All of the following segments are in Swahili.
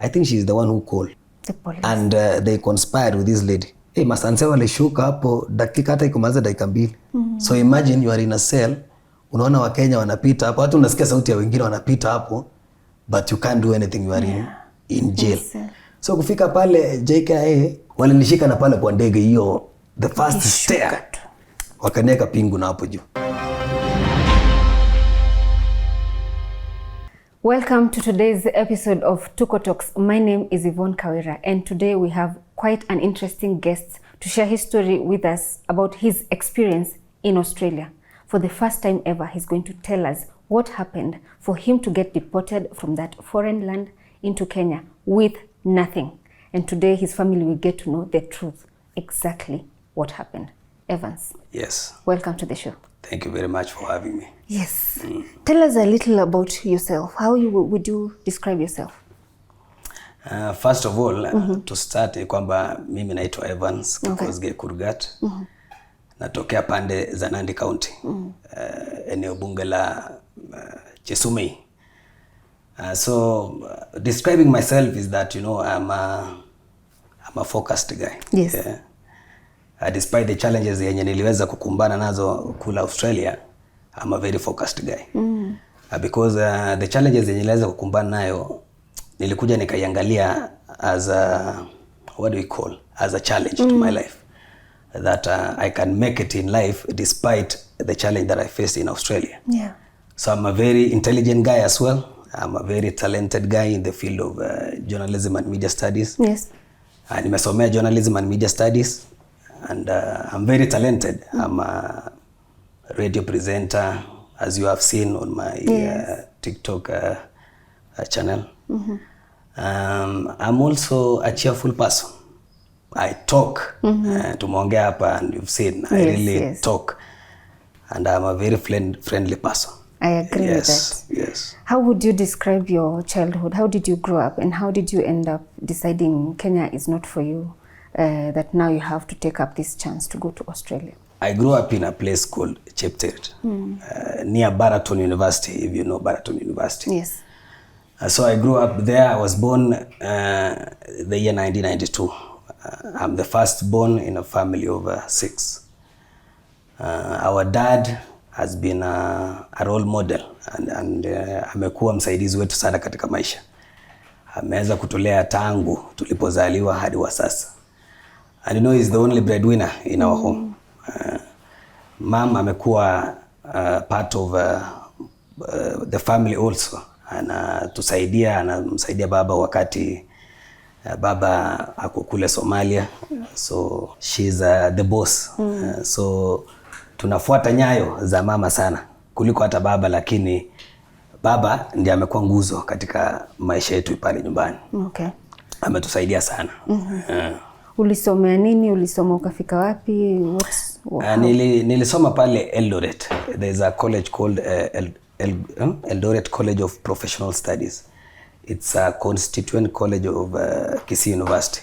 I think she's the one who called The police. and they conspired with this lady. Hey, masanse walishuka hapo dakika hata ikumaliza dakika 2. So imagine you are in a cell, unaona Wakenya wanapita hapo, hata unasikia sauti ya wengine wanapita hapo, but you can't do anything, you are in jail. Yes. So kufika pale JKIA walinishika na pale kwa ndege hiyo, the first stair wakanieka pingu na hapo juu. Welcome to today's episode of Tuko Talks. My name is Yvonne Kawira, and today we have quite an interesting guest to share his story with us about his experience in Australia. For the first time ever, he's going to tell us what happened for him to get deported from that foreign land into Kenya with nothing. And today his family will get to know the truth, exactly what happened. Evans. Yes. Welcome to the show. Thank you very much for having me. Yes. Tell us a little about yourself. How would you describe yourself? First of all, to start kwamba mimi naitwa Evans Kosgei Kurgat. Natokea pande za Nandi County. Eneo bunge la Chesumei. So describing myself is that, you know, I'm a focused guy. Yes. Yeah. Despite the challenges yenye niliweza kukumbana nazo kula Australia, I'm a very focused guy. Because the challenges yenye niliweza kukumbana nayo, nilikuja nikaiangalia as a, what do we call, as a challenge to my life. That I can make it in life despite the challenge that I faced in Australia. Yeah. So I'm a very intelligent guy as well. I'm a very talented guy in the field of journalism and media studies. Yes. Nimesomea journalism and media studies. And I'm very talented. I'm a radio presenter, as you have seen on my TikTok channel. I'm also a cheerful person. I talk. Tumeongea hapa and you've seen. I really talk. And I'm a very friendly person. I agree with that. Yes. How would you describe your childhood? How did you grow up and how did you end up deciding Kenya is not for you? That now you have to take up this chance to go to Australia? I grew up in a place called Chepteret, near Baraton University, if you know Baraton University. Yes. So I grew up there. I was born the year 1992. I'm the first born in a family of 6. Our dad has been a role model and amekuwa msaidizi wetu sana katika maisha. Ameweza kutulea tangu tulipozaliwa hadi wa sasa. And you know, he's the only breadwinner in our home. Mom amekuwa part of the family also. Anamsaidia baba wakati baba ako kule Somalia. So she's the boss. So tunafuata nyayo za mama sana kuliko hata baba, lakini baba ndiye amekuwa nguzo katika maisha yetu pale nyumbani. Okay. Ametusaidia sana. Ulisomea nini? Ulisoma ukafika wapi? Nilisoma pale Eldoret. There's a college called Eldoret College of Professional Studies. It's a constituent college of Kisii University.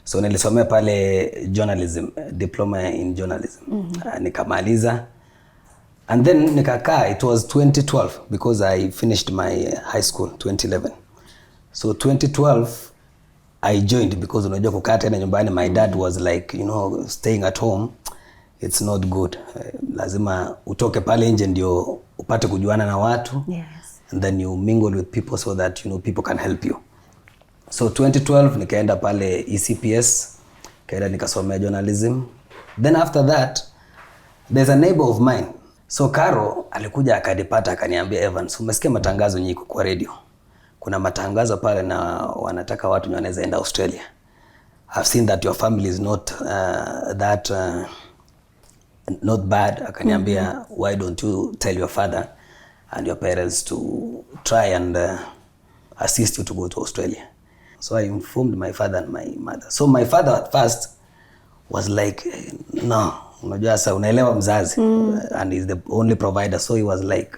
So nilisomea pale journalism, diploma in journalism. Nikamaliza. And then nikakaa, it was 2012 because I finished my high school 2011. So 2012 I joined because unajua kukaa tena nyumbani, my dad was like, you know, staying at home, it's not good. Lazima utoke pale nje ndio upate kujuana na watu. Yes. And then you mingle with people so that, you know, people can help you. So 2012 nikaenda pale ECPS, kaenda nikasomea journalism. Then after that, there's a neighbor of mine. So Karo alikuja akadipata akaniambia, Evans, umesikia matangazo nyingi kwa radio? Kuna matangazo pale na wanataka watu wanaweza enda Australia. I've seen that your family is not not bad. Akaniambia, why don't you tell your father and your parents to try and assist you to go to Australia? So I informed my father and my mother. So my father at first was like, no, unajua sasa unaelewa mzazi, and he's the only provider. So he was like,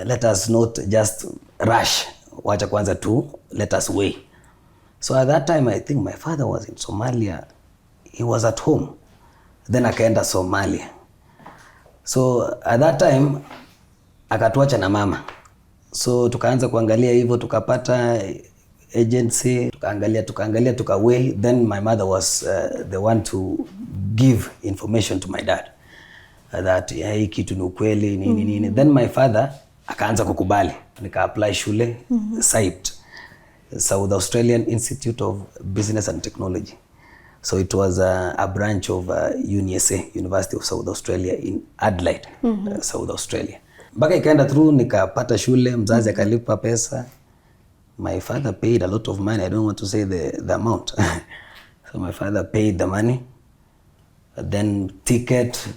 let us not just rush. Wacha kwanza tu, let us wait. So at that time, I think my father was in Somalia. He was at home. Then akaenda Somalia. So at that time, akatuacha na mama. So tukaanza kuangalia hivyo, tukapata agency, tukaangalia tukaweigh. Then my mother was the one to give information to my dad that hii kitu ni ukweli nini. Then my father akaanza kukubali, nika apply shule SAIT, South Australian Institute of Business and Technology. So it was a branch of UNISA, University of South Australia in Adelaide, South Australia. Mpaka ikaenda through, nikapata shule, mzazi akalipa pesa. My father paid a lot of money. I don't want to say the amount. So my father paid the money. Then ticket,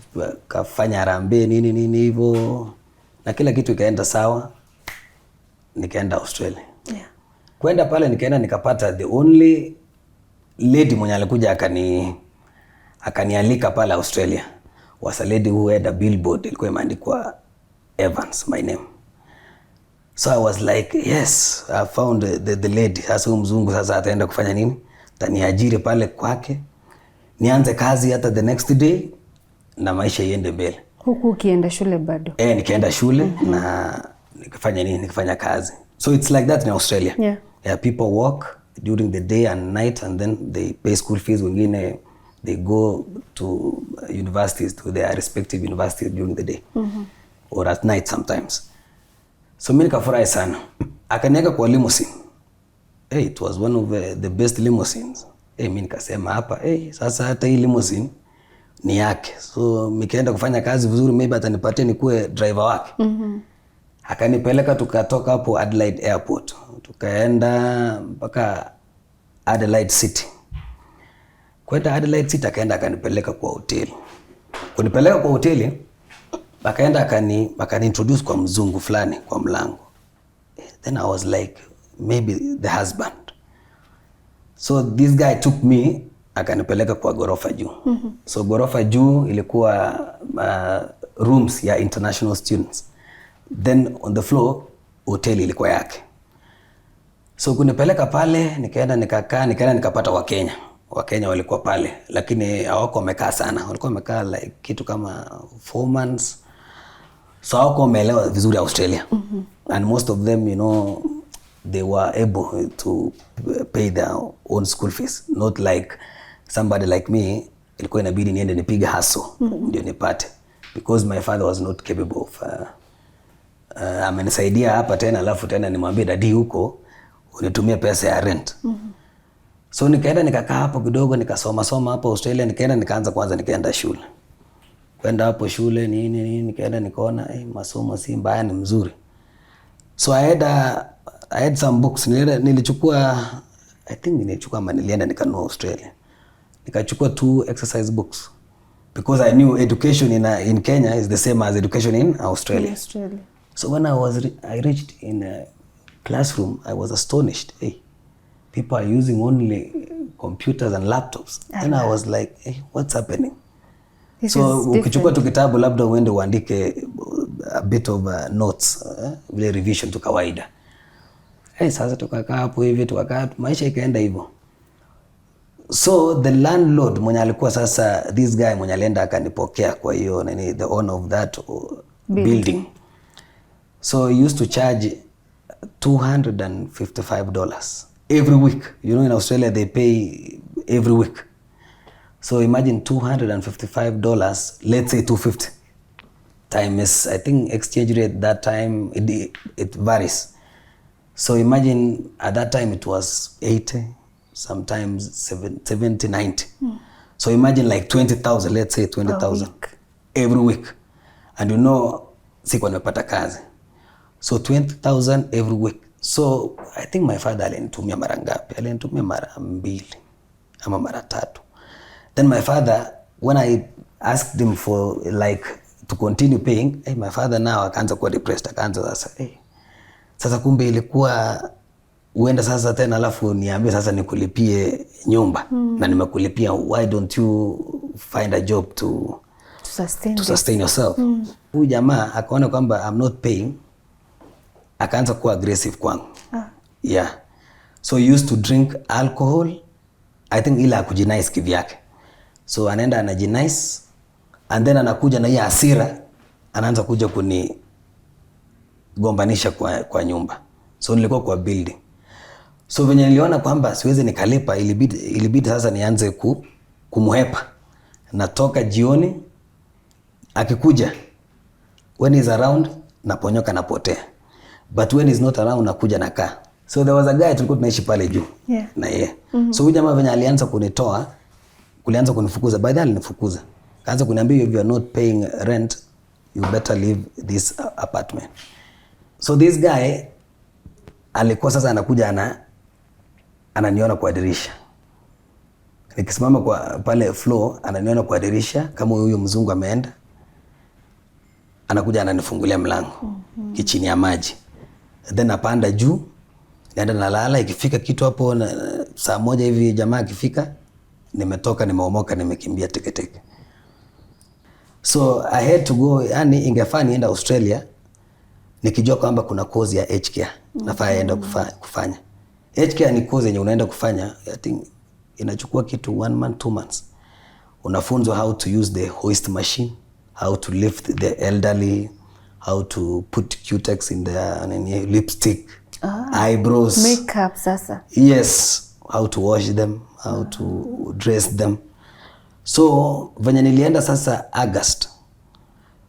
kafanya harambee nini hivyo. Na kila kitu ikaenda sawa. Nikaenda Australia. Yeah. Kwenda pale nikaenda nikapata the only lady mwenye alikuja akanialika pale Australia was a lady who had a billboard, ilikuwa imeandikwa Evans, my name. So I was like, yes, I found the lady. Sasa huyu mzungu sasa ataenda kufanya nini? Taniajiri pale kwake, nianze kazi hata the next day na maisha iende mbele. Huku ukienda shule bado? Nikaenda shule na nikafanya nini? Nikafanya kazi. So it's like that in Australia. Yeah, people work during the day and night, and then they pay school fees. Wengine they go to universities, to their respective universities during the day or at night sometimes. So mimi nikafurahi sana. Akaniweka kwa limousine. It was one of the best limousines. Mimi nikasema hapa, sasa hata hii limousine ni yake. So nikaenda kufanya kazi vizuri, maybe atanipatia nikuwe driver wake. Akanipeleka, tukatoka hapo Adelaide Airport. Tukaenda mpaka Adelaide City. Kwenda Adelaide City akaenda akanipeleka kwa hoteli. Kunipeleka kwa hoteli, akaenda akani introduce kwa mzungu fulani kwa mlango. Then I was like, maybe the husband. So this guy took me, akanipeleka kwa ghorofa juu. So ghorofa juu ilikuwa rooms ya international students. Then on the floor, hoteli ilikuwa yake. So kunipeleka pale, nikaenda nikapata Wakenya. Wakenya walikuwa pale, lakini hawako wamekaa sana. Walikuwa wamekaa like kitu kama 4 months. So hawako wameelewa vizuri Australia. And most of them, you know, they were able to pay their own school fees. Not like somebody like me, ilikuwa inabidi niende nipige hustle ndio nipate. Because my father was not capable of amenisaidia hapa tena, alafu tena nimwambie dadi huko unitumie pesa ya rent. So nikaenda nikakaa hapo kidogo, nikasoma hapo Australia. Nikaanza shule. Kwenda hapo shule nini nikaenda nikaona masomo si mbaya, ni mzuri. So I had some books. Nilichukua, I think nilienda nikanunua Australia. Nikachukua 2 exercise books because I knew education in Kenya is the same as education in Australia. So when I reached in a classroom, I was astonished. People are using only computers and laptops. And I was like, what's happening? So ukichukua tu kitabu labda uende uandike a bit of notes, vile revision tu kawaida. Sasa tukakaa hapo hivi, maisha ikaenda hivyo. So the landlord mwenye alikuwa sasa, this guy mwenye alienda akanipokea kwa hiyo the owner of that building. So he used to charge $255 every week. You know, in Australia they pay every week. So imagine $255, let's say 250 times, I think exchange rate that time, it varies. So imagine at that time it was 80, sometimes 70, 90. So imagine like 20,000, let's say 20,000 every week. And you know, sikuwa nimepata kazi. So 20,000 every week. So I think my father alinitumia mara ngapi? Alinitumia mara 2 ama mara 3. Then my father, when I asked him for like to continue paying, my father now akaanza kuwa depressed. Akaanza sasa, sasa kumbe ilikuwa uenda sasa tena alafu niambie sasa nikulipie nyumba na nimekulipia, why don't you find a job to sustain yourself? Huyu jamaa akaona kwamba I'm not paying, akaanza kuwa aggressive kwangu. Yeah. So he used to drink alcohol, I think ila kujinice kivyake. So anaenda anajinice, and then anakuja na hii hasira, anaanza kuja kunigombanisha kwa nyumba. So nilikuwa kwa building. So venye niliona kwamba siwezi nikalipa, ilibidi sasa nianze kumhepa. Natoka jioni, akikuja when he's around naponyoka napotea, but when he's not around nakuja nakaa. So there was a guy tulikuwa tunaishi pale juu na yeye. So huyu jamaa venye alianza kunitoa, kulianza kunifukuza, by the way alinifukuza. Kaanza kuniambia if you are not paying rent you better leave this apartment. So this guy alikuwa sasa anakuja ananiona kwa dirisha. Nikisimama kwa pale floor ananiona kwa dirisha kama huyo mzungu ameenda. Anakuja ananifungulia mlango kichini ya maji. Then napanda juu, naenda nalala, ikifika kitu hapo saa 1 hivi jamaa akifika, nimetoka nimeomoka nimekimbia teke. So I had to go, yani ingefaa nienda Australia nikijua kwamba kuna course ya aged care nafaa enda kufanya. Aged care ni course yenye unaenda kufanya, I think inachukua kitu 1 month 2 months. Unafunzwa how to use the hoist machine, how to lift the elderly, how to put Q-tex in their lipstick, eyebrows, makeup sasa. Yes, how to wash them, how to dress them. So venye nilienda sasa August.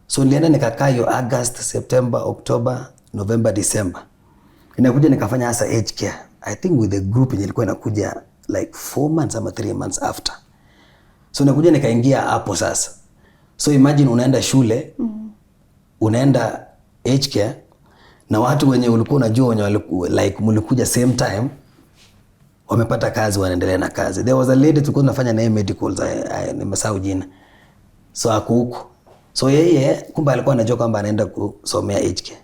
So nilienda nikakaa hiyo August, September, October, November, December. Ninakuja nikafanya hasa aged care. I think with the group yenye ilikuwa inakuja like 4 months ama 3 months after. So nakuja nikaingia hapo sasa. So imagine unaenda shule, unaenda aged care na watu wenye ulikuwa unajua wenye like mlikuja same time wamepata kazi wanaendelea na kazi. There was a lady tulikuwa tunafanya naye medicals, nimesahau jina. So ako huko. So yeye kumbe alikuwa anajua kwamba anaenda kusomea aged care.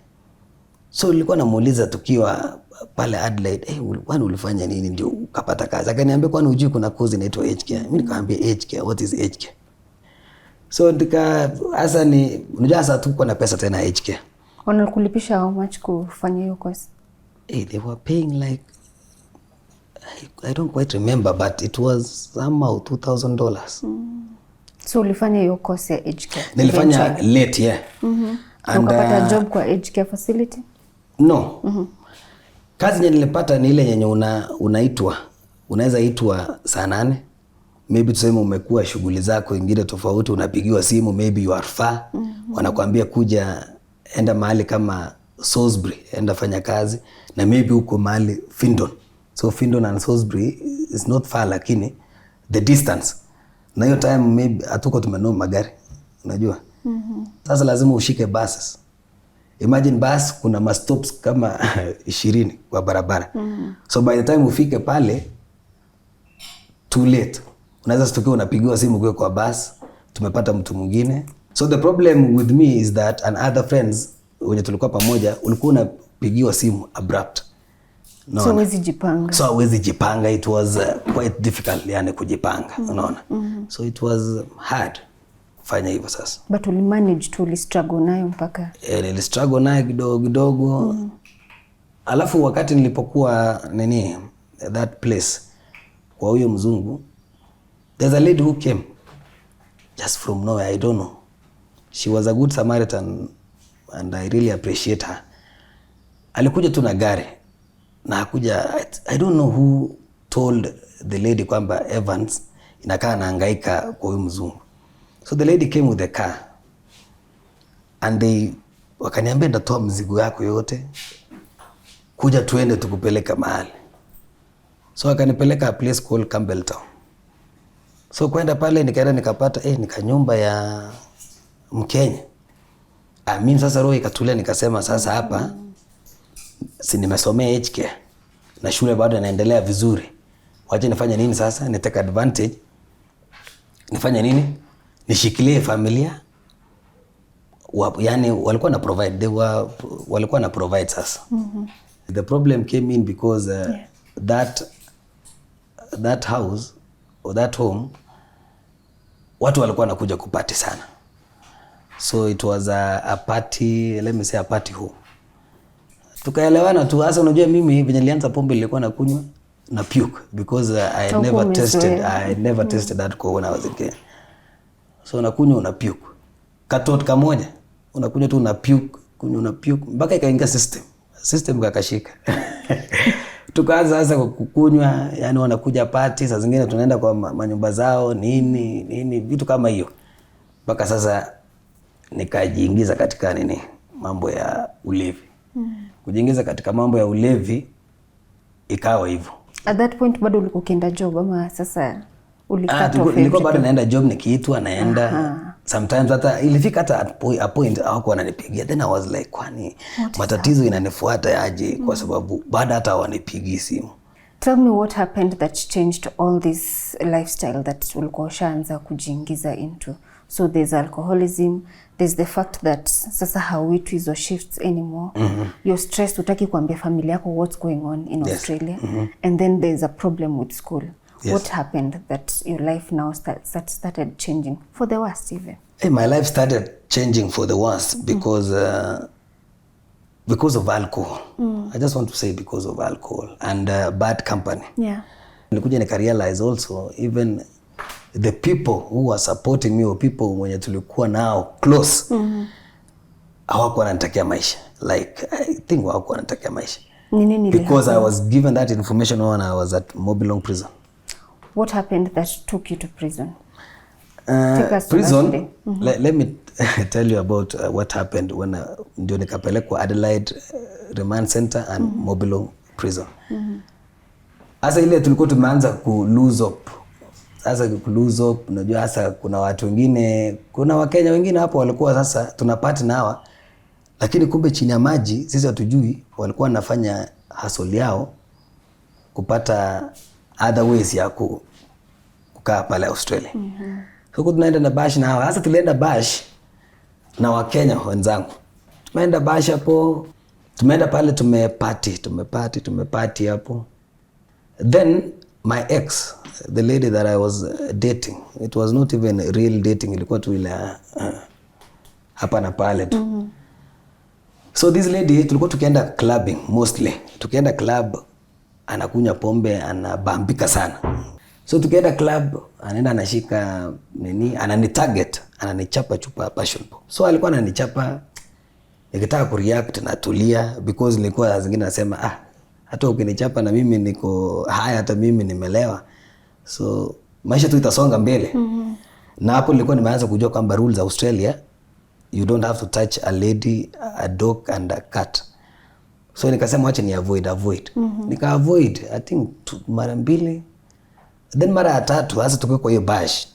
So nilikuwa namuuliza tukiwa pale Adelaide, kwani ulifanya nini ndio ukapata kazi? Akaniambia kwani hujui kuna course inaitwa aged care. Mimi nikamwambia aged care, what is aged care? So unajua sasa tuko na pesa tena aged care. Wanakulipisha how much kufanya hiyo course? They were paying like I don't quite remember, but it was somehow $2,000. So ulifanya hiyo course ya aged care? Nilifanya late, yeah. And ukapata job kwa aged care facility? No. Kazi yenye nilipata ni ile yenye unaitwa, unaweza itwa saa 8. Maybe tuseme umekuwa shughuli zako ingine tofauti, unapigiwa simu, maybe you are far. Wanakuambia kuja enda mahali kama Salisbury, enda fanya kazi, na maybe uko mahali Findon. So Findon and Salisbury is not far, lakini the distance. Na hiyo time maybe hatuko tumenunua magari, unajua. Sasa lazima ushike buses. Imagine bus kuna mastops kama 20 kwa barabara. So by the time ufike pale too late. Unaweza stukia unapigiwa simu kwa bus, tumepata mtu mwingine. So the problem with me is that and other friends wenye tulikuwa pamoja ulikuwa unapigiwa simu abrupt. No, so huwezi jipanga. So huwezi jipanga, it was quite difficult yani kujipanga, unaona. So it was hard kufanya hivyo sasa. But uli manage to uli struggle nayo mpaka? Nili struggle nayo kidogo. Alafu wakati nilipokuwa that place kwa huyo mzungu, there's a lady who came just from nowhere, I don't know. She was a good Samaritan and I really appreciate her. Alikuja tu na gari. Na hakuja, I don't know who told the lady kwamba Evans inakaa anahangaika kwa huyu mzungu. So the lady came with the car and wakaniambia ndatoa mzigo yako yote, kuja tuende tukupeleka mahali. So akanipeleka a place called Campbelltown. So kwenda pale nikaenda nikapata nikanyumba ya Mkenya. Mimi sasa roho ikatulia, nikasema sasa hapa si nimesomea aged care na shule bado inaendelea vizuri. Wacha nifanye nini sasa? Ni take advantage. Nifanye nini? Nishikilie familia. Yani walikuwa na provide, walikuwa na provide sasa. The problem came in because that house or that home watu walikuwa wanakuja kupati sana. So it was a party, let me say a party home. Tukaelewana tu. Hasa unajua mimi venye nilianza pombe nilikuwa nakunywa na puke because I never tasted that when I was a kid. So unakunywa una puke. Katot kamoja unakunywa tu una puke, kunywa una puke mpaka ikaingia system kakashika. Tukaanza sasa kukunywa, yani wanakuja party, saa zingine tunaenda kwa manyumba zao nini vitu kama hiyo. Mpaka sasa nikajiingiza katika mambo ya ulevi. Kujiingiza katika mambo ya ulevi ikawa hivyo. At that point bado ulikuwa ukienda job ama sasa ulikata off? Nilikuwa bado naenda job, nikiitwa naenda. Sometimes hata ilifika hata a point hawako wananipigia. Then I was like, kwani matatizo inanifuata aje? Kwa sababu baada hata wanipigi simu. Tell me what happened that changed all this lifestyle that ulikuwa ushaanza kujiingiza into. So there's alcoholism, there's the fact that sasa hauitwi hizo shifts anymore. You're stressed, utaki kuambia familia yako what's going on in Australia. And then there's a problem with school. What happened that your life now started changing for the worst even? Hey, my life started changing for the worst because of alcohol. I just want to say because of alcohol and bad company. Yeah. Nilikuja nika-realize also even the people who were supporting me or people mwenye tulikuwa nao close hawakuwa wananitakia maisha. Like I think hawakuwa wananitakia maisha. Because I was given that information when I was at Mobilong prison. What happened that took you to prison? Prison, let me tell you about what happened when ndio nikapelekwa Adelaide Remand Center and Mobilong prison. Asa ile tulikuwa tumeanza ku lose up. Sasa ku lose up, unajua hasa kuna watu wengine, kuna Wakenya wengine hapo walikuwa sasa tunapati na hawa, lakini kumbe chini ya maji sisi hatujui walikuwa wanafanya hustle yao kupata other ways ya kukaa pale Australia. So tunaenda na bash na hawa. Sasa tulienda bash na Wakenya wenzangu. Tumeenda bash hapo. Tumeenda pale tumepati hapo. Then my ex, the lady that I was dating, it was not even real dating, ilikuwa tu ile hapa na pale tu. So this lady tulikuwa tukienda clubbing mostly. Tukienda club anakunywa pombe, anabambika sana. So tukienda club, anaenda anashika ananitarget, ananichapa chupa passion pop. So alikuwa ananichapa, nikitaka kureact natulia because nilikuwa zingine nasema hata ukinichapa na mimi niko haya, hata mimi nimelewa. So maisha tu itasonga mbele. Na hapo nilikuwa nimeanza kujua kwamba rules Australia, you don't have to touch a lady, a dog and a cat. So nikasema wacha ni avoid. Nika avoid I think mara 2. Then mara ya 3 hasa tukiwa kwa hiyo bash.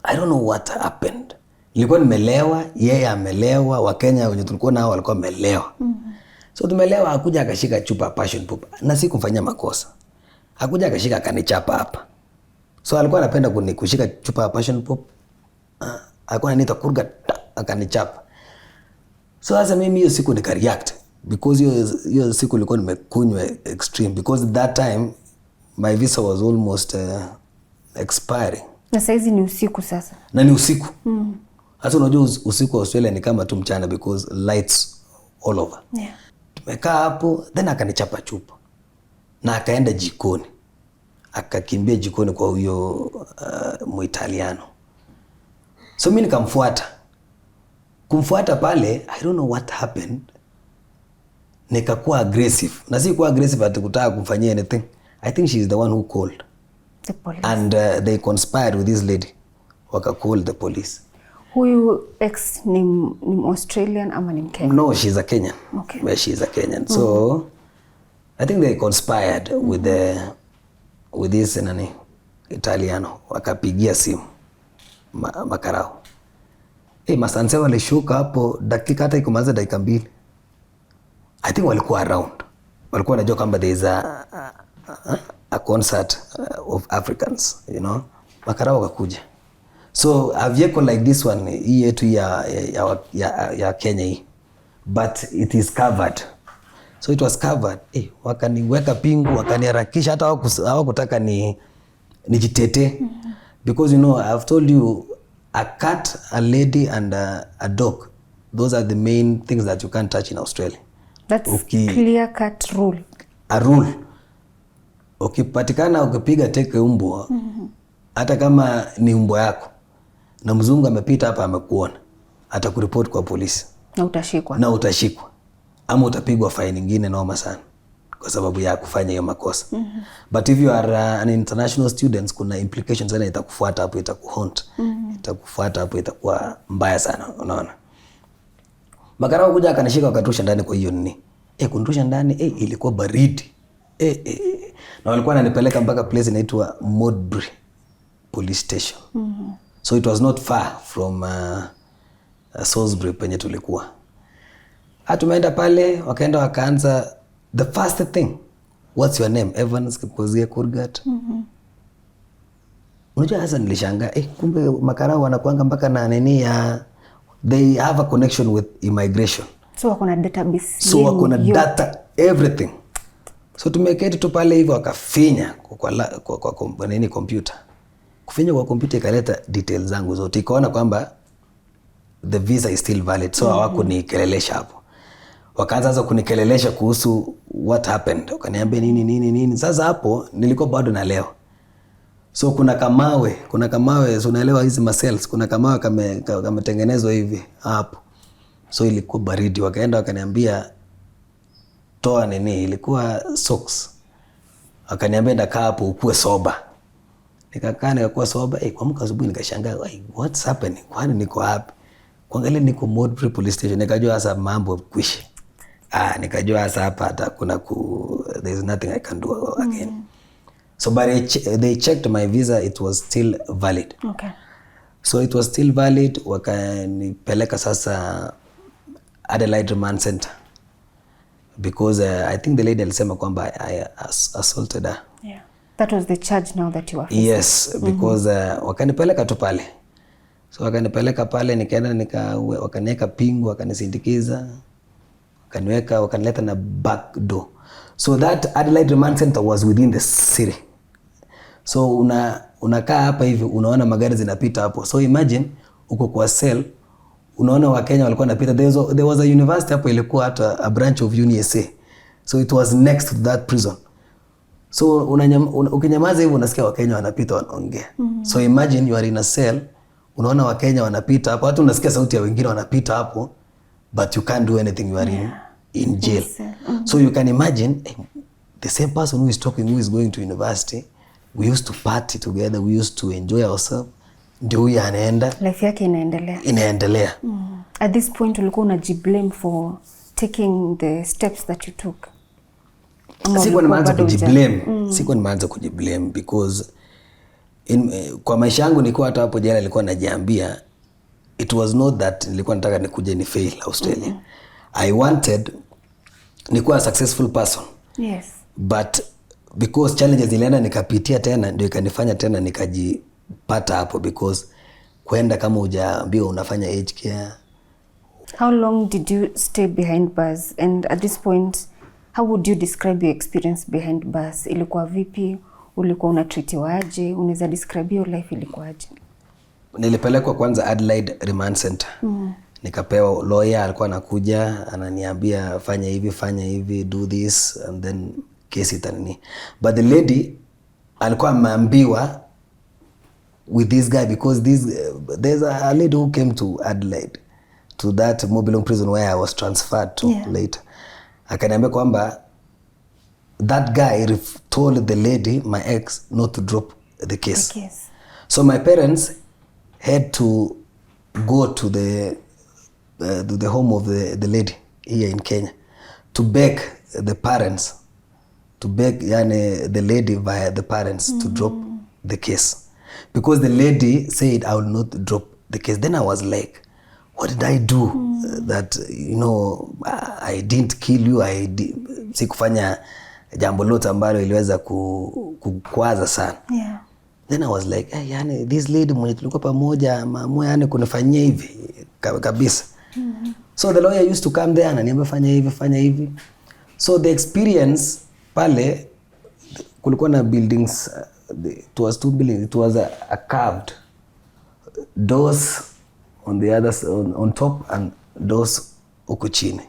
I don't know what happened. Nilikuwa nimelewa, yeye amelewa, Wakenya wenye tulikuwa nao walikuwa wamelewa. So tumelewa, akuja akashika chupa passion pop. Na si kumfanyia makosa. Akuja akashika akanichapa hapa. So alikuwa anapenda kushika chupa passion pop. Alikuwa ananiita kurga akanichapa. So sasa mimi hiyo siku nika-react because hiyo siku nilikuwa nimekunywa extreme because that time my visa was almost expiring. Na saizi ni usiku sasa. Na ni usiku. Hasa unajua usiku wa Australia ni kama tu mchana because lights all over. Yeah. Tumekaa hapo, then akanichapa chupa. Na akaenda jikoni. Akakimbia jikoni kwa huyo Muitaliano. So mimi nikamfuata. Kumfuata pale, I don't know what happened. Nikakuwa aggressive. Na si kuwa aggressive ati kutaka kumfanyia anything. I think she is the one who called the police. And they conspired with this lady. Waka call the police. Huyu ex ni Australian ama ni Mkenya? No, she's a Kenyan. Okay. Well, she's a Kenyan. So I think they conspired with this Italiano. Wakapigia simu makarao. Masanse walishuka hapo dakika hata ikumaliza dakika 2. I think walikuwa around. Walikuwa wanajua kwamba there is a concert of Africans, you know. Makarao wakakuja. So a vehicle like this one, hii yetu ya Kenya hii. But it is covered. So it was covered. Wakaniweka pingu, wakaniharakisha hata hawakutaka nijitete. Because you know, I've told you, a cat, a lady and a dog, those are the main things that you can't touch in Australia. That's clear cut rule. A rule. Ukipatikana ukipiga teke umbwa, hata kama ni umbwa yako, na mzungu amepita hapa amekuona, atakuripoti kwa polisi. Na utashikwa. Na utashikwa. Ama utapigwa fine nyingine noma sana. kwa sababu ya kufanya hiyo makosa. But if you are an international student, kuna implications sana itakufuata hapo, itakuhaunt. Itakufuata hapo, itakuwa mbaya sana, unaona. Makarao kuja akanishika akatusha ndani kwa hiyo nini. Kunirusha ndani, ilikuwa baridi. Na walikuwa wananipeleka mpaka place inaitwa Modbury Police Station. So it was not far from Salisbury penye tulikuwa. Tumeenda pale, wakaenda wakaanza the first thing. What's your name? Evans Kipkoskei Kurgat. Unajua hasa nilishangaa, kumbe makarao wanakuanga mpaka na nini ya they have a connection with immigration. So wako na database. So wako na data everything. So tumeketi tu pale hivyo wakafinya kwa nini computer. Kufinya kwa computer ikaleta details zangu zote. Ikaona kwamba the visa is still valid. So hawakunikelelesha hapo. Wakaanza sasa kunikelelesha kuhusu what happened. Wakaniambia nini. Sasa hapo nilikuwa bado na leo. So kuna kamawe, so unaelewa hizi cells, kuna kamawe kametengenezwa hivi hapo. So ilikuwa baridi, wakaenda wakaniambia toa nini, ilikuwa socks. Wakaniambia ndakaa hapo ukue soba. Nikakaa nikakuwa soba, kuamka asubuhi nikashangaa, what's happening? Kwani niko wapi? Kuangalia niko Modbury Police Station, nikajua sasa mambo kwishi. Nikajua sasa hapa hata kuna there is nothing I can do again. So but they checked my visa, it was still valid. Okay. So it was still valid, wakanipeleka sasa Adelaide Remand Center. Because I think the lady alisema kwamba I assaulted her. Yeah. That was the charge now that you are facing. Yes, because wakanipeleka tu pale. So wakanipeleka pale, nikaenda wakaniweka pingu, wakanisindikiza, wakanileta na back door. So that Adelaide Remand Center was within the city. So unakaa hapa hivi, unaona magari zinapita hapo. So imagine uko kwa cell, unaona Wakenya walikuwa wanapita. There was a university hapo, ilikuwa hata a branch of UNISA. So it was next to that prison. So ukinyamaza hivi unasikia Wakenya wanapita wanaongea. So imagine you are in a cell, unaona Wakenya wanapita hapo, hata unasikia sauti ya wengine wanapita hapo, but you can't do anything, you are in jail. Yes, so you can imagine the same person who is talking, who is going to university, we used to party together, we used to enjoy ourselves. Ndio huyu anaenda, life yake inaendelea. At this point ulikuwa unajiblame for taking the steps that you took? Sikuwa nimeanza kujiblame because kwa maisha yangu nilikuwa hata hapo jana nilikuwa najiambia it was not that nilikuwa nataka nikuje ni fail Australia. I wanted nikuwa a successful person. Yes. But because challenges zilienda nikapitia tena, ndio ikanifanya tena nikajipata hapo, because kwenda kama hujaambiwa unafanya aged care. How long did you stay behind bars? And at this point, how would you describe your experience behind bars? Ilikuwa vipi? Ulikuwa unatreatiwa aje? Unaweza describe your life ilikuwa aje? Nilipelekwa kwanza Adelaide Remand Center. Nikapewa lawyer, alikuwa anakuja ananiambia fanya hivi, do this, and then case itanini. But the lady alikuwa ameambiwa with this guy, because there's a lady who came to Adelaide, to that Mobilong prison where I was transferred to later. Akaniambia kwamba that guy told the lady, my ex, not to drop the case. So my parents had to go to the home of the lady here in Kenya to beg the parents, the lady via the parents to drop the case, because the lady said I will not drop the case. Then I was like, what did I do? That I didn't kill you, sikufanya jambo lote ambalo iliweza kukwaza sana. Then I was like, this lady mwenye tulikuwa pamoja maamua kunifanyia hivi kabisa. So the lawyer used to come there, ananiambia fanya hivi. So the experience pale, kulikuwa na buildings, it was 2 buildings, it was a curved doors on the other, on top, and doors huko chini.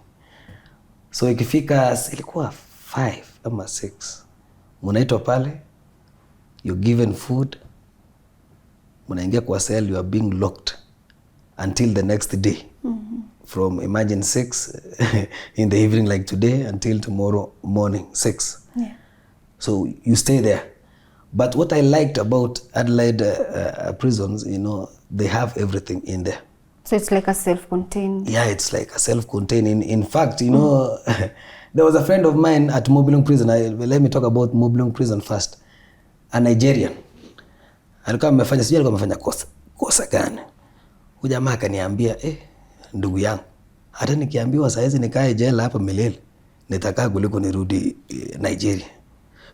So ikifika ilikuwa 5 ama 6, munaitwa pale, you're given food, munaingia kwa cell, you are being locked until the next day. From imagine 6 in the evening like today until tomorrow morning 6. Yeah. So you stay there. But what I liked about Adelaide prisons, they have everything in there. So it's like a self-contained. Yeah, it's like a self-contained. In fact, there was a friend of mine at Mobilung Prison. Let me talk about Mobilung Prison first. A Nigerian. Alikuwa amefanya kosa gani. Huyu jamaa akaniambia, ndugu yangu, hata nikiambiwa saizi nikae jela hapa milele, nitakaa kuliko nirudi Nigeria.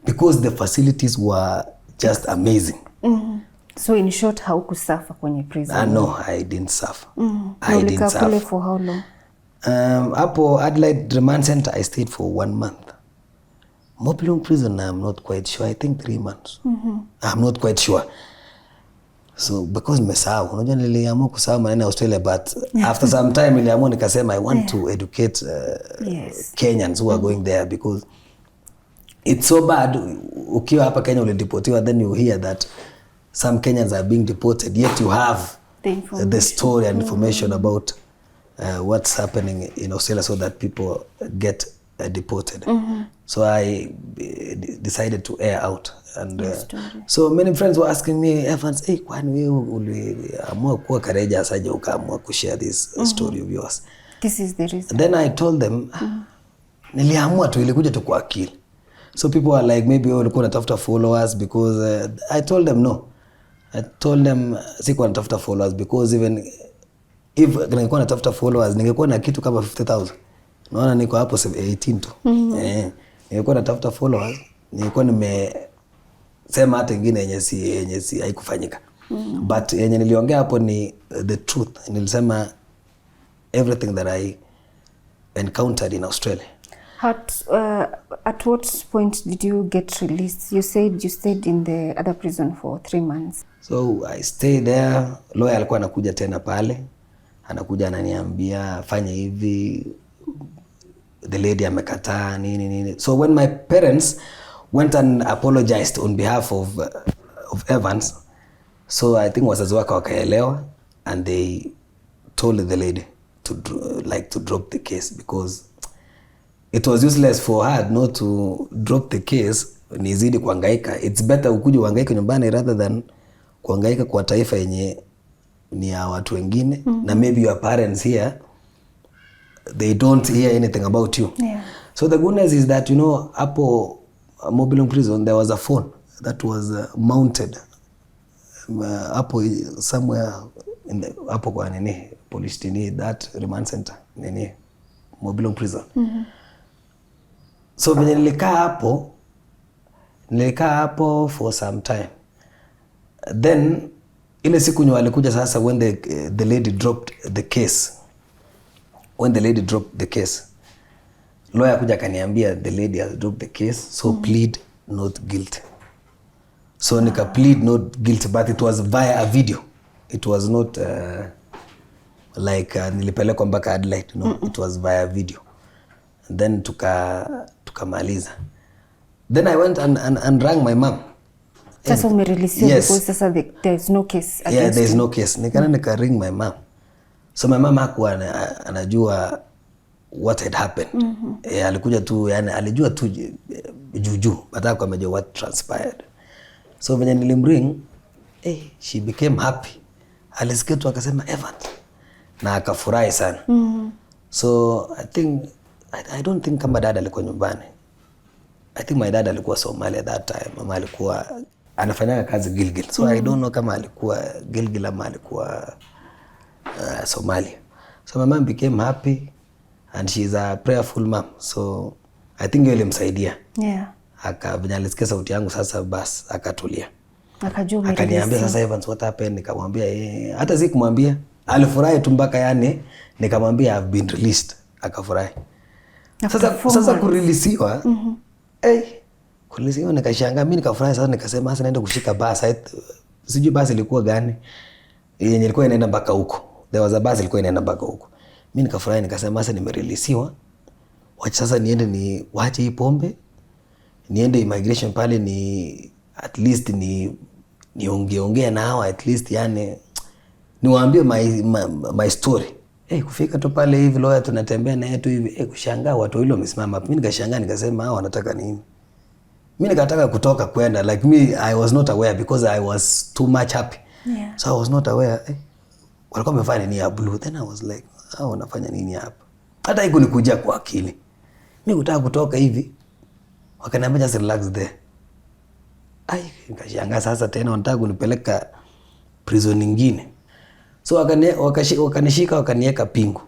Because the facilities were just amazing. So in short, haukusafa kwenye prison? No, I didn't suffer. I didn't suffer. Kule for how long? Hapo Adelaide Remand Center, I stayed for 1 month. Mobilung Prison, I'm not quite sure. I think 3 months. I'm not quite sure. So because nimesahau, unajua niliamua kusahau maneno ya Australia, but after some time niliamua nikasema I want to educate Kenyans who are going there, because it's so bad. Ukiwa hapa Kenya ulideportiwa, then you hear that some Kenyans are being deported, yet you have the story and information about what's happening in Australia, so that people get deported. So I decided to air out. And so many friends were asking me, Evans, kwani wewe uliamua kuwa courageous aje ukaamua kushare this story of yours? This is the reason. Then I told them, niliamua tu, ilikuja tu kwa akili. So people were like, maybe ulikuwa unatafuta followers, because I told them no. I told them sikuwa natafuta followers, because even if ningekuwa natafuta followers, ningekuwa na kitu kama 50,000. Naona niko hapo 18 tu. Ningekuwa natafuta followers, ningekuwa sema hata ingine yenye si haikufanyika. But yenye niliongea hapo ni the truth. Nilisema everything that I encountered in Australia. At what point did you get released? You said you stayed in the other prison for 3 months. So I stayed there. Lawyer alikuwa anakuja tena pale. Anakuja ananiambia fanya hivi. The lady amekataa nini. So when my parents went and apologized on behalf of Evans, so I think wazazi wake wakaelewa, and they told the lady to drop the case, because it was useless for her not to drop the case. Nizidi kuhangaika. It's better ukuje uhangaike nyumbani rather than kuhangaika kwa taifa yenye ni ya watu wengine. Na maybe your parents here, they don't hear anything about you. So the goodness is that, hapo Mobilung Prison, there was a phone that was mounted hapo somewhere hapo kwa police station, that remand center Mobilung Prison. So venye nilikaa hapo for some time. Then ile siku nyo alikuja sasa, when the lady dropped the case. When the lady dropped the case, lawyer kuja kaniambia the lady has dropped the case, so plead not guilty. So nika plead not guilty, but it was via a video. It was not like nilipelekwa mpaka Adelaide, it was via video. And then tukamaliza. Then I went and rang my mom. Sasa umerelease because sasa there is no case against you. Yeah, there is no case. Nika ring my mom. So my mom hakuwa anajua what had happened. Alikuja tu, yani alijua tu juju, but hakuwa amejua what transpired. So when nilimring, she became happy. Alisikia tu akasema Evan, na akafurahi sana. So I don't think kama dad alikuwa nyumbani. I think my dad alikuwa Somalia at that time. Mama alikuwa anafanya kazi Gilgil. So I don't know kama alikuwa Gilgil ama alikuwa Somalia. So my mom became happy, and she's a prayerful mom. So I think yule msaidia. Alisikia sauti yangu sasa, bas akatulia. Akaniambia sasa Evans, what happened? Nikamwambia hata si kumwambia. Alifurahi tu mpaka yani nikamwambia I've been released. Akafurahi. Sasa kureleasiwa. Kulisiwa nikashangaa, mimi nikafurahi. Sasa nikasema sasa naenda kushika basi. Sijui basi ilikuwa gani yenye ilikuwa inaenda mpaka huko. There was a bus ilikuwa inaenda mpaka huko. Mimi nikafurahi, nikasema sasa nimereleasiwa, wacha sasa niende waache hii pombe, niende immigration pale, at least niongea nao, at least yani niwaambie my story. Kufika tu pale hivi lawyer tunatembea na yetu hivi, kushangaa watu wale wamesimama. Mimi nikashangaa nikasema hao wanataka nini? Mimi nikataka kutoka kwenda, like me I was not aware because I was too much happy. Yeah. So I was not aware. Walikuwa wamefanya nini ya blue? Then I was like, hao wanafanya nini hapa? Hata hiku nikujia kwa akili. Mimi kutaka kutoka hivi. Wakaniambia just relax there. Nikashangaa sasa tena wanataka kunipeleka prison nyingine. So wakanishika wakaniweka pingu.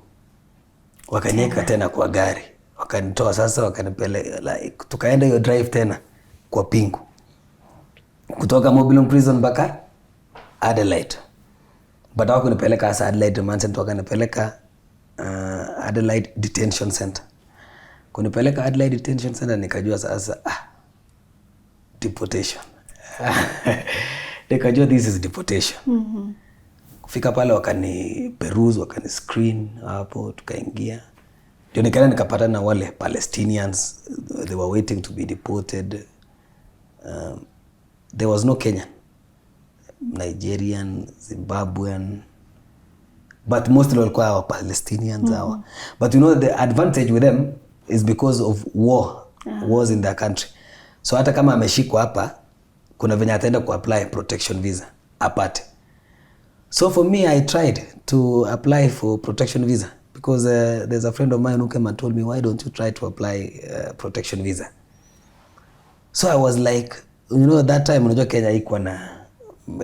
Wakaniweka tena kwa gari. Wakanitoa sasa wakanipeleka like tukaenda hiyo drive tena kwa pingu. Kutoka Mobilum prison mpaka Adelaide. But hawakunipeleka hasa Adelaide Remand Center, wakanipeleka Adelaide Detention Center. Kunipeleka Adelaide Detention Center nikajua sasa deportation. Nikajua this is deportation. Kufika pale wakani peruse, wakani screen hapo tukaingia. Ndio nikaenda nikapata na wale Palestinians, they were waiting to be deported. There was no Kenyan, Nigerian, Zimbabwean, but mostly walikuwa hawa Palestinians hawa. But you know the advantage with them is because of wars in their country. So hata kama ameshikwa hapa, kuna venye ataenda ku-apply protection visa apate. So for me, I tried to apply for protection visa because there's a friend of mine who came and told me, why don't you try to apply protection visa? So I was like, you know, that time unajua Kenya haikuwa na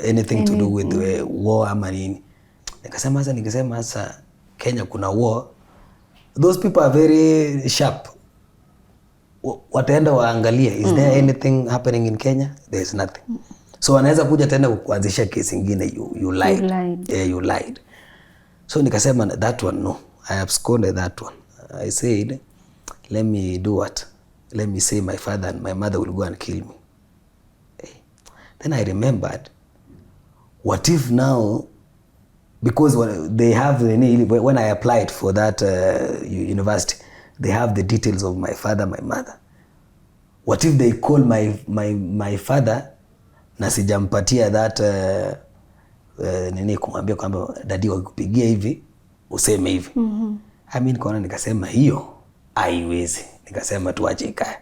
anything to do with war ama nini. Nikasema sasa Kenya kuna war. Those people are very sharp. Wataenda waangalie, is there anything happening in Kenya? There is nothing. So wanaweza kuja tena kuanzisha kesi nyingine, you lied. You lied. So nikasema that one no. I absconded that one. I said, let me do what? Let me say my father and my mother will go and kill me. Then I remembered, what if now, because they have, when I applied for that university, they have the details of my father, my mother. What if they call my father na sijampatia that kumwambia kwamba dadi wakikupigia hivi useme hivi. I mean kwaona nikasema hiyo haiwezi. Nikasema tuache ikae.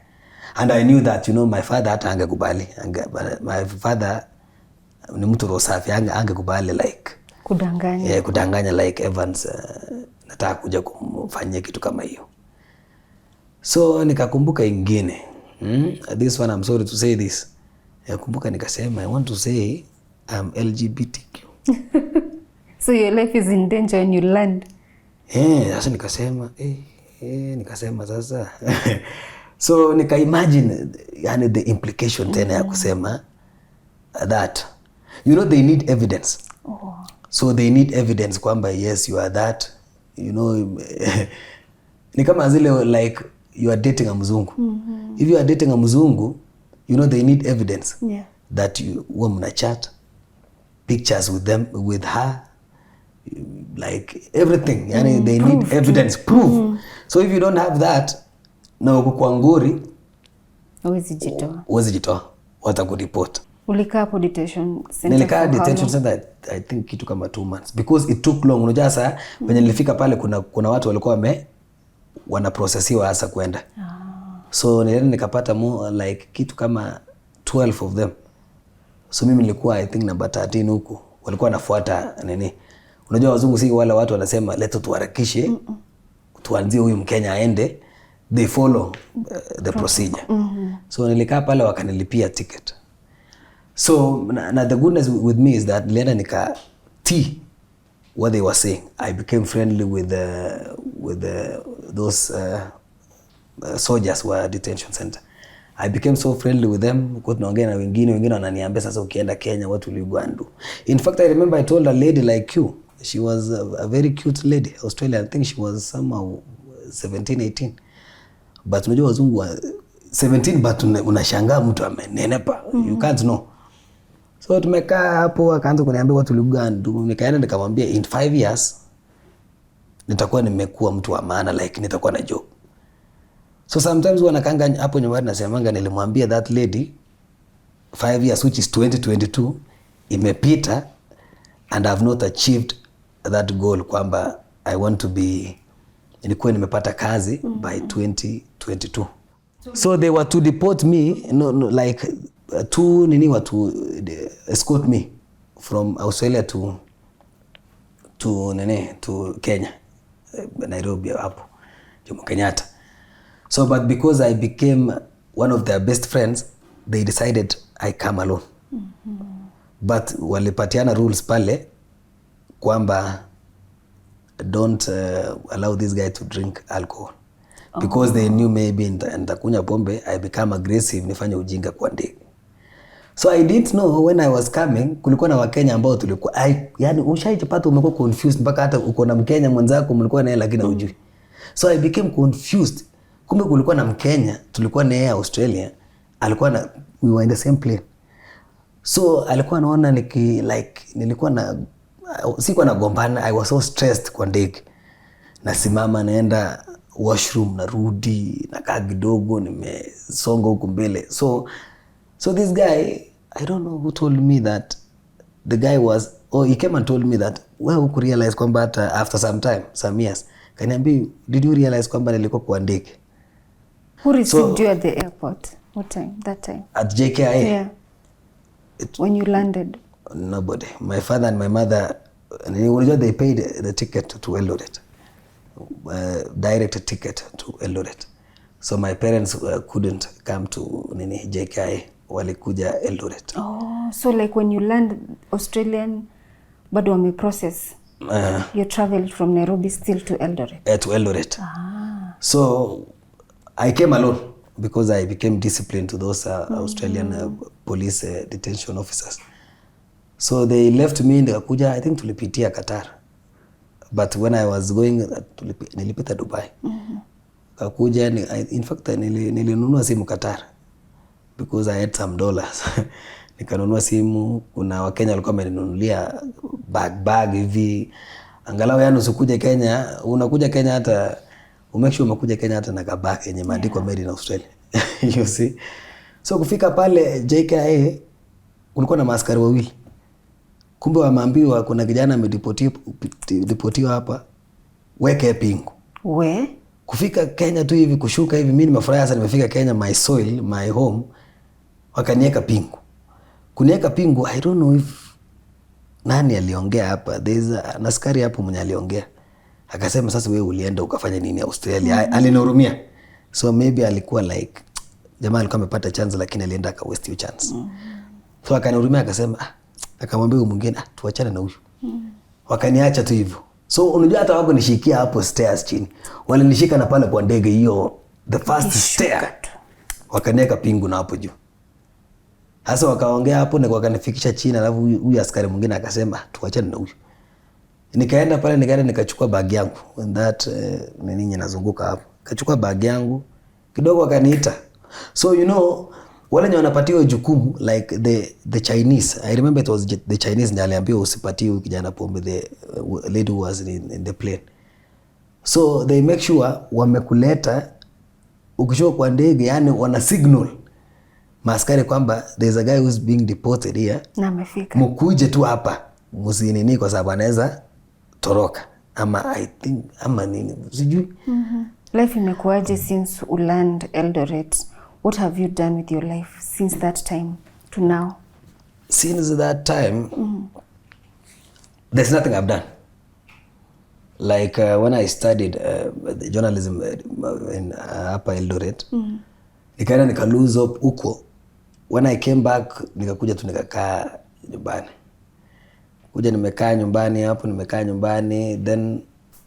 And I knew that, you know, my father hata angekubali. My father ni mtu roho safi, angekubali like kudanganya. Kudanganya like Evans nataka kuja kumfanyia kitu kama hiyo. So nikakumbuka ingine. This one I'm sorry to say this. Kumbuka nikasema I want to say I'm LGBTQ. So your life is in danger when you land. Sasa nikasema nikasema sasa. So nika imagine yani the implication tena ya kusema that, you know, they need evidence. So they need evidence kwamba yes you are that, you know. Ni kama zile like you are dating a mzungu. If you are dating a mzungu, you know they need evidence that you mna chat, pictures with them, with her, like everything. Yani they need evidence, proof. So if you don't have that, na uko kwa ngori, huwezi jitoa, watakuripoti. Ulikaa hapo detention center? Nilikaa detention center I think kitu kama 2 months because it took long. Unajua sasa when nilifika pale kuna watu walikuwa wanaprocessiwa hasa kwenda. So nilienda nikapata like kitu kama 12 of them. So mimi nilikuwa I think number 13 huku. Walikuwa wanafuata nini. Unajua wazungu si wale watu wanasema leto tuharakishe. Tuanzie huyu Mkenya aende. They follow the procedure. So nilikaa pale wakanilipia ticket. So na the goodness with me is that nilienda nika what they were saying. I became friendly with those soldiers were detention center. I became so friendly with them. Kwa tunaongea na wengine wananiambia sasa ukienda Kenya what will you go and do? In fact I remember I told a lady like you, she was a very cute lady, Australian. I think she was somehow 17 18. But unajua wazungu 17 but unashangaa mtu amenenepa. You can't know. So tumekaa hapo akaanza kuniambia what will you go and do? Nikaenda nikamwambia in 5 years nitakuwa nimekuwa mtu wa maana, like nitakuwa na job. So sometimes wanakanga hapo nyumbani nasemanga nilimwambia that lady 5 years which is 2022 imepita and I have not achieved that goal kwamba I want to be, nilikuwa nimepata kazi by 2022. So they were to deport me, like watu escort me from Australia to Kenya, Nairobi hapo Jomo Kenyatta. So but because I became one of their best friends, they decided I come alone. But walipatiana rules pale kwamba don't allow this guy to drink alcohol because they knew maybe nitakunywa pombe I become aggressive, nifanye ujinga kwa ndege. So I didn't know when I was coming kulikuwa na Wakenya ambao tulikuwa yani ushaijipata umekuwa confused mpaka hata uko na Mkenya mwenzako mlikuwa naye lakini hujui. So I became confused. Kumbe kulikuwa na Mkenya tulikuwa na yeye Australia, alikuwa na, we were in the same plane. So alikuwa anaona nilikuwa na sikuwa nagombana, I was so stressed kwa ndege. Nasimama naenda washroom narudi nakaa kidogo nimesonga huko mbele. So this guy, I don't know who told me that the guy was, he came and told me that huku realize kwamba hata after some years kaniambia, did you realize kwamba nilikuwa kwa ndege? Who received you at the airport? What time? That time? At JKIA? Yeah. When you landed? Nobody. My father and my mother, they paid the ticket to Eldoret. Direct ticket to Eldoret. So my parents couldn't come to JKIA. Walikuja Eldoret. Oh, so like when you land Australian, bado wame process. You traveled from Nairobi still to Eldoret. To Eldoret. So I came alone because I became disciplined to those Australian police detention officers. So they left me, nikakuja, I think tulipitia Qatar. But when I was going, nilipita Dubai. Kakuja, in fact nilinunua simu Qatar because I had some dollars. Nikanunua simu, kuna Wakenya walikuwa wameninunulia bag hivi. Angalau yani usikuja Kenya, unakuja Kenya hata umake sure umekuja Kenya hata na kabag yenye maandiko made in Australia. You see? So kufika pale JKIA kulikuwa na maaskari wawili. Kumbe wameambiwa kuna kijana amedipotiwa hapa, weke pingu. Kufika Kenya tu hivi, kushuka hivi, mimi nimefurahi sana nimefika Kenya, my soil, my home. Wakanieka pingu. Kunieka pingu, I don't know if nani aliongea hapa. There's an askari hapo mwenye aliongea. Akasema sasa wewe ulienda ukafanya nini Australia? Alinihurumia. So maybe alikuwa like, jamaa alikuwa amepata chance lakini alienda aka waste your chance. So akanihurumia akasema, akamwambia mwingine, tuachane na huyu. Wakaniacha tu hivyo. So unajua hata wako nishikia hapo stairs chini. Walinishika na pale kwa ndege hiyo, the first stair. Wakanieka pingu na hapo juu. Sasa wakaongea hapo na wakanifikisha chini, alafu huyu askari mwingine akasema tuachane na huyu. Nikaenda pale nikachukua bag yangu. When that nini nazunguka hapo. Kachukua bag yangu. Kidogo wakaniita. So you know, wale wanapatiwa jukumu like the Chinese. I remember it was the Chinese ndiye aliambiwa usipatiwe kijana pombe, the lady who was in the plane. So they make sure wamekuleta ukishuka kwa ndege, yani wana signal maaskari kwamba there's a guy who's being deported here. Na amefika. Mkuje tu hapa. Msinini kwa sababu anaweza toroka. Ama I think ama nini sijui. Life imekuaje since you land Eldoret? What have you done with your life since that time to now? Since that time, there's nothing I've done. Like when I studied journalism in Upper Eldoret, nikaenda nika lose up huko. When I came back, nikakuja tu nikakaa nyumbani. Kuja nimekaa nyumbani hapo, nimekaa nyumbani. Then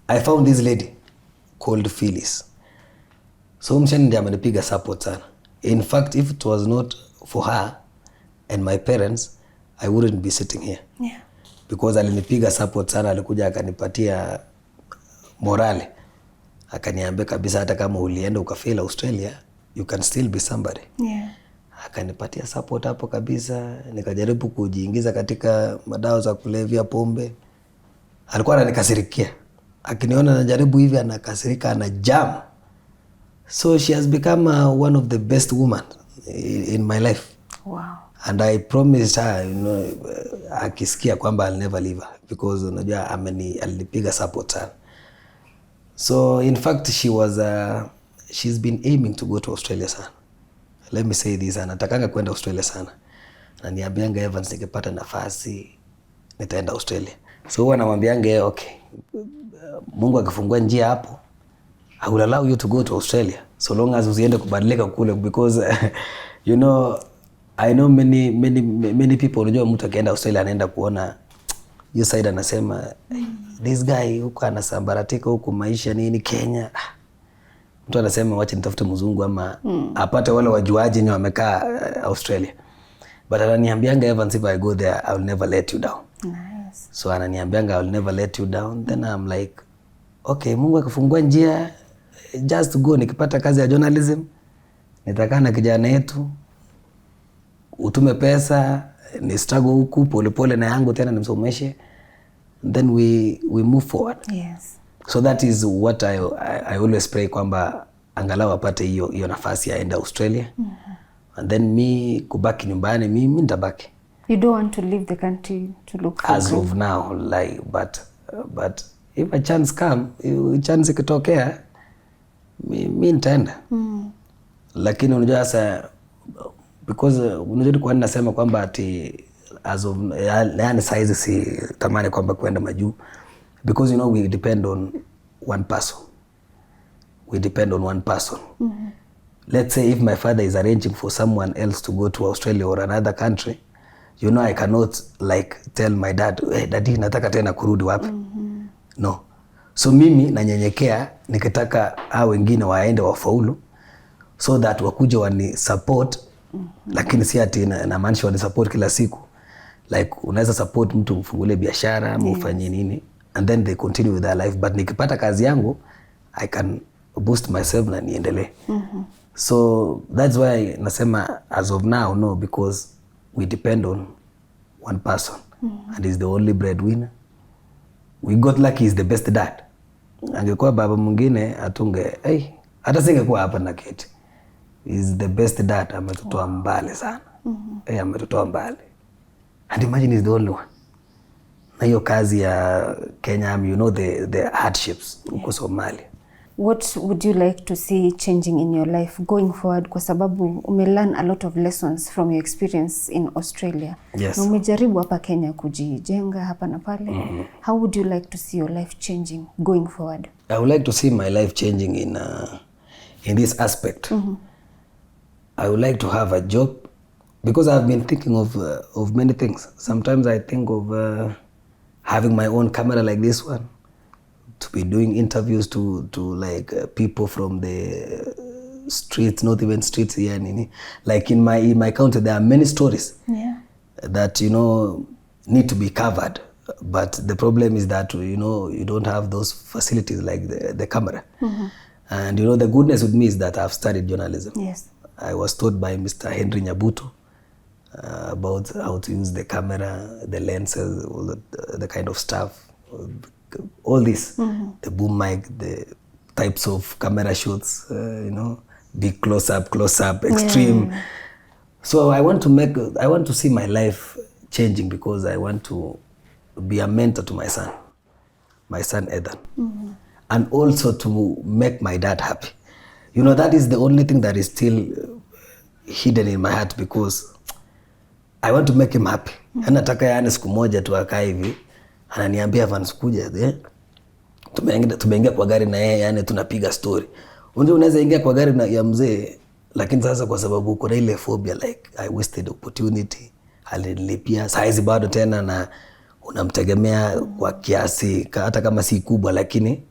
I found this lady called Phyllis. So mshani ndiye amenipiga support sana. In fact, if it was not for her and my parents, I wouldn't be sitting here. Yeah. Because alinipiga support sana, alikuja akanipatia morale. Akaniambia kabisa hata kama ulienda ukafail Australia, you can still be somebody. Yeah. Akanipatia support hapo kabisa, nikajaribu kujiingiza katika madawa za kulevya, pombe. Alikuwa ananikasirikia. Akiniona najaribu hivi anakasirika, anajam. So she has become one of the best women in my life. Wow. And I promised her, you know, akisikia kwamba I'll never leave her because unajua alinipiga support sana. So in fact she's been aiming to go to Australia sana. Let me say this, anatakanga kwenda Australia sana. Na niambianga Evans, nikipata nafasi nitaenda Australia. So huwa namwambianga okay, Mungu akifungua njia hapo, I will allow you to go to Australia so long as usiende kubadilika kule because you know I know many people, unajua mtu akienda Australia anaenda kuona hiyo side, anasema this guy huko anasambaratika huko maisha nini Kenya. Mtu anasema wacha nitafute mzungu ama apate wale wajuaji wenye wamekaa Australia. But ananiambianga Evans, if I go there I will never let you down. Nice. So ananiambianga I will never let you down. Then I'm like okay, Mungu akifungua njia just go. Nikipata kazi ya journalism nitakaa na kijana yetu, utume pesa, ni struggle huku polepole na yangu tena nimsomeshe, then we move forward. Yes. So that is what I always pray kwamba angalau apate hiyo nafasi aende Australia. And then me kubaki nyumbani, mimi nitabaki. You don't want to leave the country to look for as of now, like but if a chance come, chance ikitokea mi nitaenda. Lakini unajua sasa because unajua kwa nini nasema kwamba ati as of yani size si tamani kwamba kwenda majuu, because you know we depend on one person. Let's say if my father is arranging for someone else to go to Australia or another country, you know I cannot like tell my dad, hey, daddy nataka tena kurudi wapi. No. So mimi nanyenyekea nikitaka hao wengine waende wafaulu so that wakuje wani support. Lakini si ati na maanisha wani support kila siku. Like unaweza support mtu mfungule biashara ama ufanye nini and then they continue with their life, but nikipata kazi yangu I can boost myself na niendelee. So that's why nasema as of now no, because we depend on one person and he's the only breadwinner. We got lucky, he's the best dad. Angekuwa baba mwingine atunge hata singekuwa hapa na keti. He's the best dad, ametutoa mbali sana. Ametutoa mbali. And imagine he's the only one. Na hiyo kazi ya Kenya, you know the hardships huko Somalia. What would you like to see changing in your life going forward, kwa sababu umelearn a lot of lessons from your experience in Australia? Yes. Na umejaribu hapa Kenya kujijenga hapa na pale. How would you like to see your life changing going forward? I would like to see my life changing in this aspect. I would like to have a job because I've been thinking of many things. Sometimes I think of having my own camera like this one, to be doing interviews to like people from the streets, not even streets here, like in my county there are many stories that you know need to be covered, but the problem is that you know you don't have those facilities like the camera. And you know the goodness with me is that I've studied journalism. Yes. I was taught by Mr. Henry Nyabuto about how to use the camera, the lenses, all the kind of stuff, all this, the boom mic, the types of camera shots, you know, big close-up, extreme. So I want to see my life changing because I want to be a mentor to my son Ethan, and also to make my dad happy. You know, that is the only thing that is still hidden in my heart because I want to make him happy. Anataka yani siku moja tu akaa hivi ananiambia Evans kuja tumeingia kwa gari na yeye, yani tunapiga story. Unaweza ingia kwa gari ya mzee, lakini sasa kwa sababu kuna ile phobia like I wasted opportunity, alinilipia saizi bado tena na unamtegemea kwa kiasi hata kama si kubwa, lakini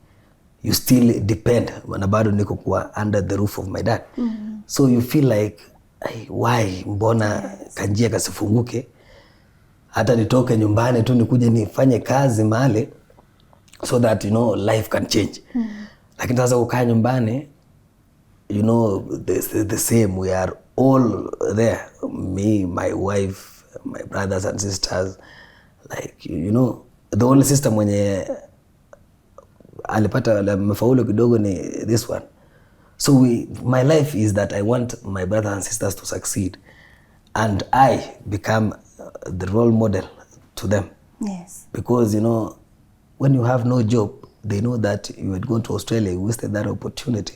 you still depend na bado niko kwa under the roof of my dad. So you feel like why mbona kanjia kasifunguke hata nitoke nyumbani tu nikuje nifanye kazi mahali so that you know life can change. Lakini sasa ukaa nyumbani, you know the same, we are all there, me, my wife, my brothers and sisters, like you know the only sister mwenye alipata mafaulu kidogo ni this one. So my life is that I want my brothers and sisters to succeed and I become the role model to them. Yes. Because, you know, when you have no job, they know that you had gone to Australia, you wasted that opportunity.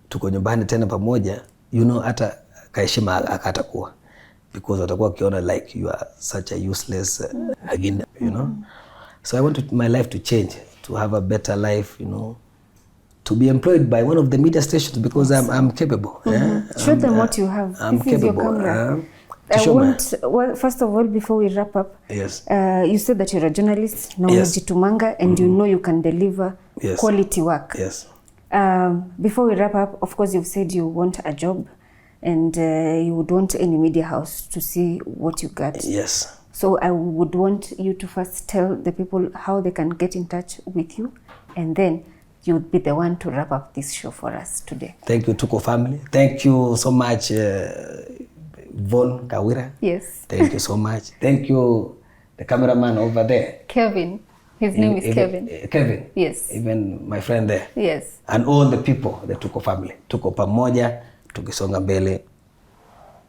Tuko nyumbani tena pamoja, you know, hata kaheshima akatakuwa. Because watakuwa kiona like you are such a useless again, you know. So I want my life to change, to have a better life, you know, to be employed by one of the media stations because I'm capable. Show them what you have. I'm this capable. Is your camera. I want, well, first of all, before we wrap up, yes. You said that you're a journalist, na Yes. unajitumanga, and you know you can deliver Yes. quality work. Yes. Before we wrap up, of course, you've said you want a job, and you would want any media house to see what you got. Yes. So I would want you to first tell the people how they can get in touch with you, and then you would be the one to wrap up this show for us today. Thank you, Tuko family. Thank you so much, Von Kawira. Yes. Thank you so much. Thank you, the cameraman over there. Kevin. His name is Kevin. Kevin. Yes. Even my friend there. Yes. And all the people, the Tuko family. Tuko pamoja, tukisonga mbele,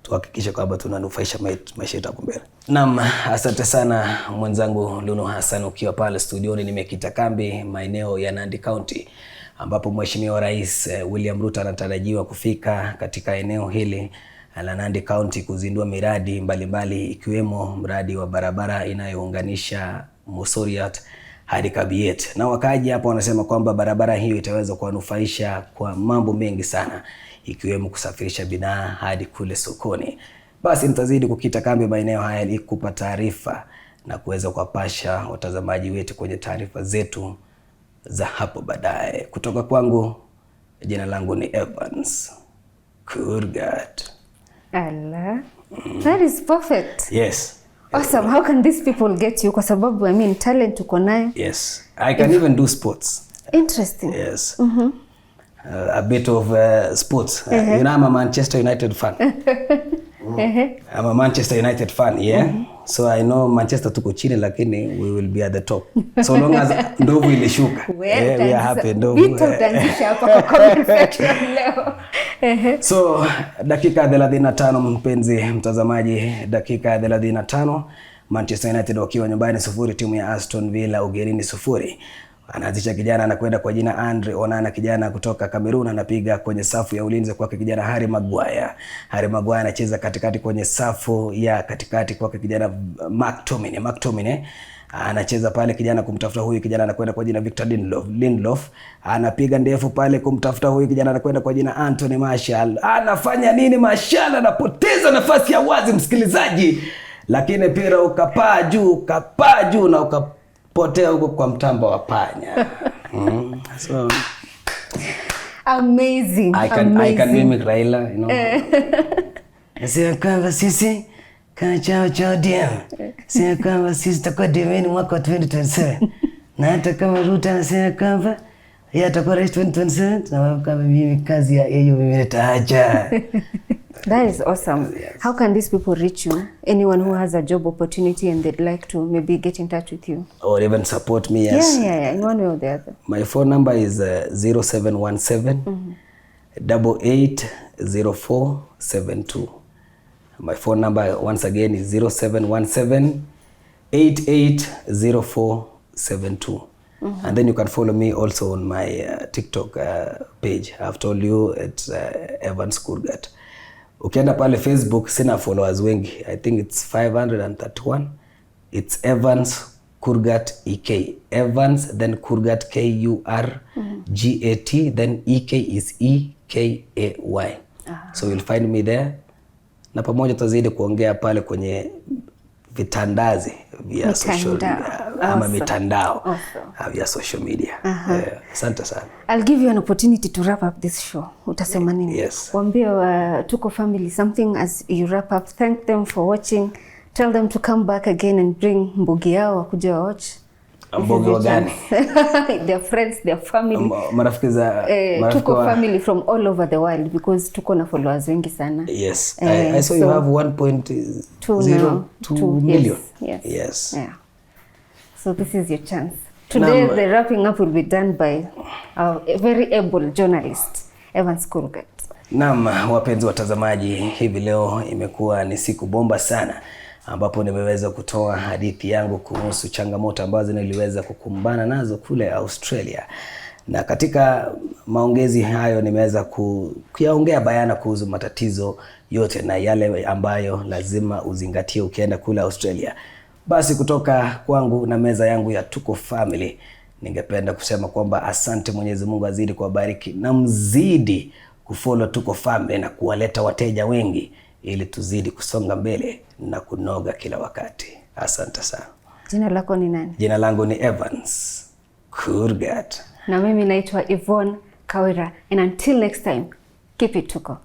tuhakikishe kwamba tunanufaisha maisha yetu hapo mbele. Naam, asante sana mwenzangu Luno Hassan ukiwa pale studioni. Nimekita kambi maeneo ya Nandi County ambapo Mheshimiwa Rais William Ruto anatarajiwa kufika katika eneo hili la Nandi County kuzindua miradi mbalimbali ikiwemo mradi wa barabara inayounganisha Mosoriat hadi Kabiet. Na wakaji hapo wanasema kwamba barabara hiyo itaweza kuwanufaisha kwa mambo mengi sana ikiwemo kusafirisha bidhaa hadi kule sokoni. Basi nitazidi kukita kambi maeneo haya ili kukupa taarifa na kuweza kuwapasha watazamaji wetu kwenye taarifa zetu za hapo baadaye. Kutoka kwangu, jina langu ni Evans Kurgat. Allah. That is perfect. Yes. Awesome. How can these people get you? Kwa sababu, I mean, talent uko nayo. Yes. I can even do sports. Interesting. Yes. A bit of sports. You know, I'm a Manchester United fan. I'm a Manchester United fan, yeah. So I know Manchester tuko chini lakini we will be at the top. So long as ndovu ilishuka. We are happy ndovu. So dakika 35 mpenzi mtazamaji, dakika 35 Manchester United wakiwa nyumbani 0, timu ya Aston Villa ugenini 0. Anaanzisha kijana anakwenda kwa jina Andre Onana, kijana kutoka Cameroon, anapiga kwenye safu ya ulinzi kwa kijana Harry Maguire. Harry Maguire anacheza katikati kwenye safu ya katikati kwa kijana McTominay. Anacheza pale kijana kumtafuta huyu kijana anakwenda kwa jina Victor Lindelof. Anapiga ndefu pale kumtafuta huyu kijana anakwenda kwa jina Anthony Martial. Anafanya nini Martial? Anapoteza nafasi ya wazi msikilizaji. Lakini pira ukapaa juu na ukapotea huko kwa mtamba wa panya. So amazing. I can mimic Raila, you know. Sio kwamba sisi kama chao DM. Sio kwamba sisi tutakuwa DM mwaka wa 2027. Na hata kama Ruto anasema kwamba yeye atakuwa rais 2027, na kama mimi kazi ya hiyo mimi nitaacha. That is awesome. Yes. How can these people reach you? Anyone who has a job opportunity and they'd like to maybe get in touch with you? Or even support me, yes. Yeah, in one way or the other. My phone number is 0717 880472. My phone number once again is 0717 880472. And then you can follow me also on my TikTok page. I've told you it's Evans Kurgat. Ukienda pale Facebook sina followers wengi. I think it's 531. It's Evans Kurgat EK. Evans then Kurgat KURGAT then EK is EKAY. So you'll find me there. Na pamoja tuzidi kuongea pale kwenye vitandazi via social media ama mitandao via social media. Asante sana. I'll give you an opportunity to wrap up this show. Utasema nini? Yes. Waambie Tuko family something as you wrap up. Thank them for watching. Tell them to come back again and bring mbugi yao wakuja wa watch. Mbugi wa gani? Their friends, their family. Marafiki za Tuko family from all over the world because tuko na followers wengi sana. Yes. I saw you have 1.02 million. Yes. Yeah. So this is your chance. Today the wrapping up will be done by a very able journalist, Evans Kurgat. Naam, wapenzi watazamaji, hivi leo imekuwa ni siku bomba sana ambapo nimeweza kutoa hadithi yangu kuhusu changamoto ambazo niliweza kukumbana nazo kule Australia. Na katika maongezi hayo nimeweza kuyaongea bayana kuhusu matatizo yote na yale ambayo lazima uzingatie ukienda kule Australia. Basi kutoka kwangu na meza yangu ya Tuko Family, ningependa kusema kwamba asante, Mwenyezi Mungu azidi kuwabariki na mzidi kufollow Tuko Family na kuwaleta wateja wengi ili tuzidi kusonga mbele na kunoga kila wakati. Asante sana. Jina lako ni nani? Jina langu ni Evans Kurgat. Na mimi naitwa Yvonne Kawira. And until next time, keep it Tuko.